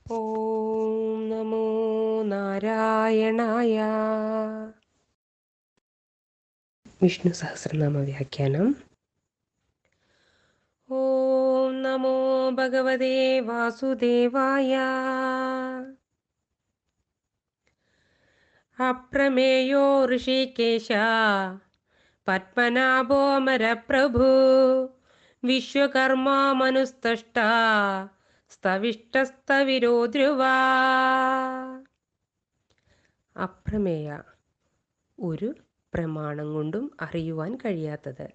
ഓം നമോ നാരായണായ. വിഷ്ണു സഹസ്രനാമ വ്യാഖ്യാനം. ഓം നമോ ഭഗവതേ വാസുദേവായ. അപ്രമേയോ ഋഷികേശ പത്മനാഭോമരപ്രഭു വിശ്വകർമാ മനുസ്തഷ്ട സ്തവിഷ്ടസ്തവിരോ ധ്രുവാ. അപ്രമേയ, ഒരു പ്രമാണം കൊണ്ടും അറിയുവാൻ കഴിയാത്തത്.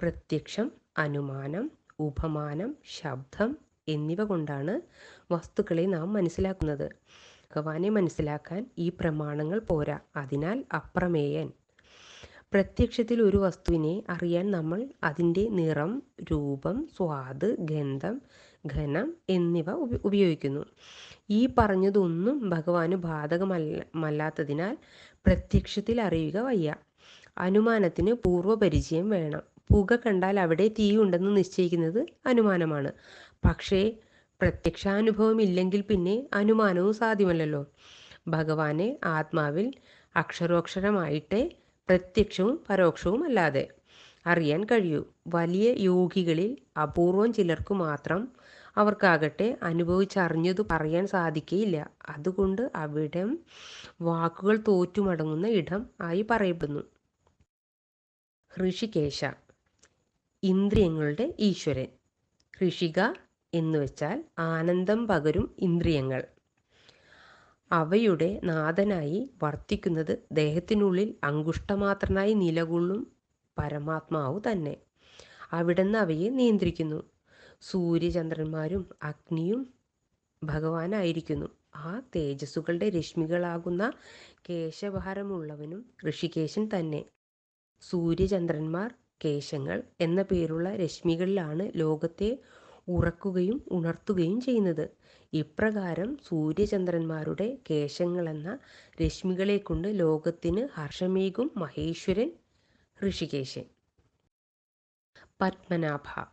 പ്രത്യക്ഷം, അനുമാനം, ഉപമാനം, ശബ്ദം എന്നിവ കൊണ്ടാണ് വസ്തുക്കളെ നാം മനസ്സിലാക്കുന്നത്. ഭഗവാനെ മനസ്സിലാക്കാൻ ഈ പ്രമാണങ്ങൾ പോരാ. അതിനാൽ അപ്രമേയൻ. പ്രത്യക്ഷത്തിൽ ഒരു വസ്തുവിനെ അറിയാൻ നമ്മൾ അതിൻ്റെ നിറം, രൂപം, സ്വാദ്, ഗന്ധം, ഘനം എന്നിവ ഉപയോഗിക്കുന്നു. ഈ പറഞ്ഞതൊന്നും ഭഗവാന് ബാധകമല്ലാത്തതിനാൽ പ്രത്യക്ഷത്തിൽ അറിയുക വയ്യ. അനുമാനത്തിന് പൂർവ്വപരിചയം വേണം. പുക കണ്ടാൽ അവിടെ തീയുണ്ടെന്ന് നിശ്ചയിക്കുന്നത് അനുമാനമാണ്. പക്ഷേ പ്രത്യക്ഷാനുഭവം ഇല്ലെങ്കിൽ പിന്നെ അനുമാനവും സാധ്യമല്ലല്ലോ. ഭഗവാനെ ആത്മാവിൽ അക്ഷരോക്ഷരമായിട്ടേ പ്രത്യക്ഷവും പരോക്ഷവും അല്ലാതെ അറിയാൻ കഴിയൂ. വലിയ യോഗികളിൽ അപൂർവം ചിലർക്ക് മാത്രം, അവർക്കാകട്ടെ അനുഭവിച്ചറിഞ്ഞതു പറയാൻ സാധിക്കുകയില്ല. അതുകൊണ്ട് അവിടം വാക്കുകൾ തോറ്റുമടങ്ങുന്ന ഇടം ആയി പറയപ്പെടുന്നു. ഋഷികേശ, ഇന്ദ്രിയങ്ങളുടെ ഈശ്വരൻ. ഋഷിക എന്നുവെച്ചാൽ ആനന്ദം പകരും ഇന്ദ്രിയങ്ങൾ. അവയുടെ നാഥനായി വർത്തിക്കുന്നത് ദേഹത്തിനുള്ളിൽ അങ്കുഷ്ടമാത്രനായി നിലകൊള്ളും പരമാത്മാവ് തന്നെ. അവിടുന്ന് അവയെ നിയന്ത്രിക്കുന്നു. സൂര്യചന്ദ്രന്മാരും അഗ്നിയും ഭഗവാനായിരിക്കുന്നു. ആ തേജസ്സുകളുടെ രശ്മികളാകുന്ന കേശഭാരമുള്ളവനും ഋഷികേശൻ തന്നെ. സൂര്യചന്ദ്രന്മാർ കേശങ്ങൾ എന്ന പേരുള്ള രശ്മികളിലാണ് ലോകത്തെ ഉറക്കുകയും ഉണർത്തുകയും ചെയ്യുന്നത്. ഇപ്രകാരം സൂര്യചന്ദ്രന്മാരുടെ കേശങ്ങളെന്ന രശ്മികളെ കൊണ്ട് ലോകത്തിന് ഹർഷമേകും മഹേശ്വരൻ ഋഷികേശൻ. പത്മനാഭ,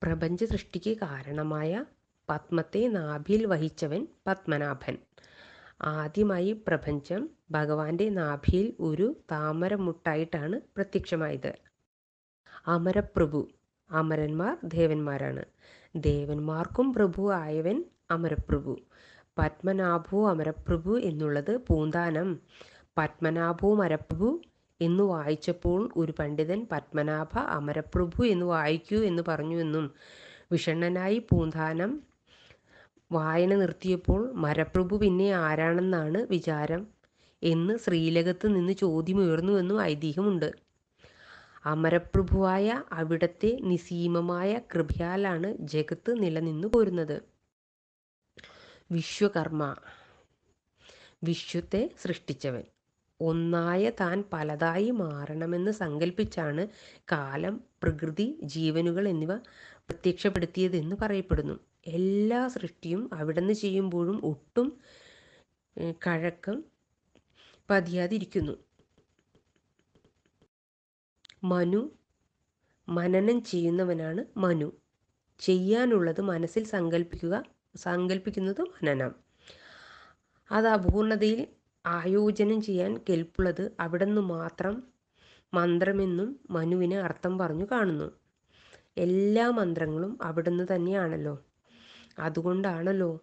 പ്രപഞ്ച സൃഷ്ടിക്ക് കാരണമായ പത്മത്തെ നാഭിയിൽ വഹിച്ചവൻ പത്മനാഭൻ. ആദ്യമായി പ്രപഞ്ചം ഭഗവാന്റെ നാഭിയിൽ ഒരു താമരമുട്ടായിട്ടാണ് പ്രത്യക്ഷമായത്. അമരപ്രഭു, അമരന്മാർ ദേവന്മാരാണ്. ദേവന്മാർക്കും പ്രഭു ആയവൻ അമരപ്രഭു. പത്മനാഭോ അമരപ്രഭു എന്നുള്ളത് പൂന്താനം. പത്മനാഭോ അമരപ്രഭു എന്നു വായിച്ചപ്പോൾ ഒരു പണ്ഡിതൻ പത്മനാഭ അമരപ്രഭു എന്ന് വായിക്കൂ എന്ന് പറഞ്ഞുവെന്നും, വിഷണ്ണനായി പൂന്താനം വായന നിർത്തിയപ്പോൾ മരപ്രഭു പിന്നെ ആരാണെന്നാണ് വിചാരം എന്ന് ശ്രീലകത്ത് നിന്ന് ചോദ്യമുയർന്നുവെന്നും ഐതിഹ്യമുണ്ട്. അമരപ്രഭുവായ അവിടത്തെ നിസീമമായ കൃപയാലാണ് ജഗത്ത് നിലനിന്നു പോരുന്നത്. വിശ്വകർമ്മ, വിശ്വത്തെ സൃഷ്ടിച്ചവൻ. ഒന്നായ താൻ പലതായി മാറണമെന്ന് സങ്കല്പിച്ചാണ് കാലം, പ്രകൃതി, ജീവനുകൾ എന്നിവ പ്രത്യക്ഷപ്പെടുത്തിയതെന്ന് പറയപ്പെടുന്നു. എല്ലാ സൃഷ്ടിയും അവിടുന്ന് ചെയ്യുമ്പോഴും ഒട്ടും കഴക്കം പതിയാതിരിക്കുന്നു. മനു, മനനം ചെയ്യുന്നവനാണ് മനു. ചെയ്യാനുള്ളത് മനസ്സിൽ സങ്കല്പിക്കുന്നത് മനനം. അത് അപൂർണതയിൽ ആയോജനം ചെയ്യാൻ കെൽപ്പുള്ളത് അവിടുന്ന് മാത്രം മന്ത്രമെന്നും മനുവിന് അർത്ഥം പറഞ്ഞു കാണുന്നു. എല്ലാ മന്ത്രങ്ങളും അവിടുന്ന് തന്നെയാണല്ലോ. അതുകൊണ്ടാണല്ലോ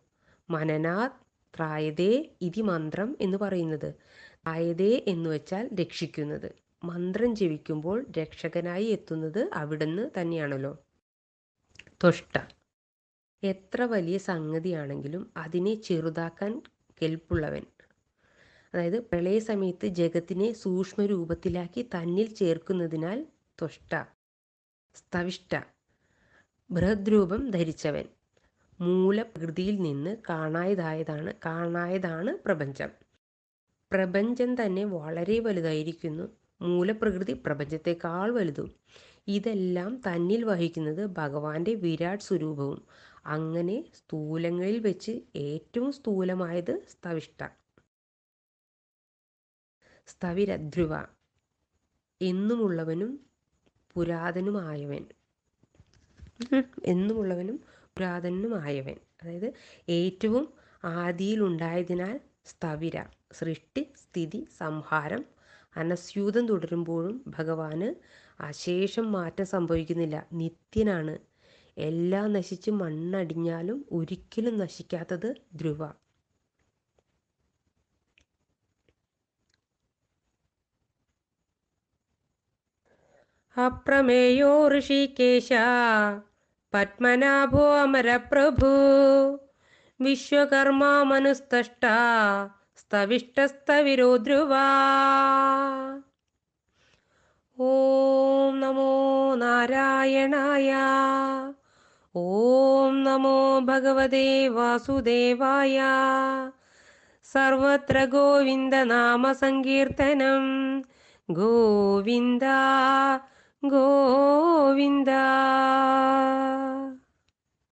മനനാത് ത്രായതേ ഇതി മന്ത്രം എന്ന് പറയുന്നത്. ത്രായതേ എന്ന് വെച്ചാൽ രക്ഷിക്കുന്നത്. മന്ത്രം ജപിക്കുമ്പോൾ രക്ഷകനായി എത്തുന്നത് അവിടുന്ന് തന്നെയാണല്ലോ. ത്വഷ്ട, എത്ര വലിയ സംഗതിയാണെങ്കിലും അതിനെ ചെറുതാക്കാൻ കെൽപ്പുള്ളവൻ. അതായത് പ്രളയസമയത്ത് ജഗത്തിനെ സൂക്ഷ്മരൂപത്തിലാക്കി തന്നിൽ ചേർക്കുന്നതിനാൽ ത്വഷ്ട. സ്തവിഷ്ട, ബൃഹദ്രൂപം ധരിച്ചവൻ. മൂലപ്രകൃതിയിൽ നിന്ന് കാണായതാണ് പ്രപഞ്ചം. പ്രപഞ്ചം തന്നെ വളരെ വലുതായിരിക്കുന്നു. മൂലപ്രകൃതി പ്രപഞ്ചത്തെക്കാൾ വലുതും. ഇതെല്ലാം തന്നിൽ വഹിക്കുന്നത് ഭഗവാന്റെ വിരാട് സ്വരൂപവും. അങ്ങനെ സ്ഥൂലങ്ങളിൽ വെച്ച് ഏറ്റവും സ്ഥൂലമായത് സ്തവിഷ്ട. സ്തവിരധ്രുവ, എന്നുമുള്ളവനും പുരാതനുമായവൻ. അതായത് ഏറ്റവും ആദിയിലുണ്ടായതിനാൽ സ്ഥവിര. സൃഷ്ടി സ്ഥിതി സംഹാരം അനസ്യൂതം തുടരുമ്പോഴും ഭഗവാന് അശേഷം മാറ്റം സംഭവിക്കുന്നില്ല, നിത്യനാണ്. എല്ലാം നശിച്ച് മണ്ണടിഞ്ഞാലും ഒരിക്കലും നശിക്കാത്തത് ധ്രുവ. അപ്രമേയോ ഋഷികേശ പത്മനാഭോ അമരപ്രഭു വിശ്വകർമാ മനുസ്തഷ്ട സ്തവിഷ്ടസ്തവിരോ ധ്രുവ. ഓം നമോ നാരായണായ. ഓം നമോ ഭഗവതേ വാസുദേവായ. സർവത്ര ഗോവിന്ദ നാമ സങ്കീർത്തനം. ഗോവിന്ദ ഗോവിന്ദ.